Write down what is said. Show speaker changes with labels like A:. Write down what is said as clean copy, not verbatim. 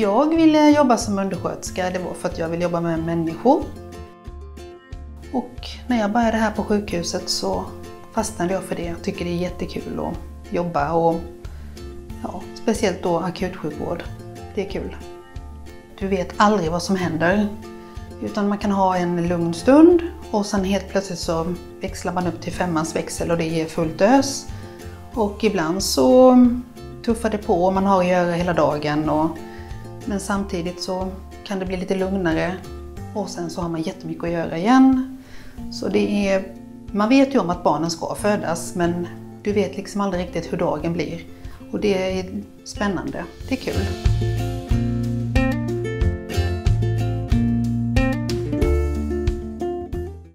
A: jag ville jobba som undersköterska, det var för att jag vill jobba med människor. Och när jag började här på sjukhuset så fastnade jag för det. Jag tycker det är jättekul att jobba och speciellt då akutsjukvård. Det är kul. Du vet aldrig vad som händer. Utan man kan ha en lugn stund och sen helt plötsligt så växlar man upp till 5:ans växel och det ger fullt ös. Och ibland så tuffar det på och man har att göra hela dagen. Men samtidigt så kan det bli lite lugnare och sen så har man jättemycket att göra igen. Så man vet ju om att barnen ska födas men du vet liksom aldrig riktigt hur dagen blir. Och det är spännande, det är kul.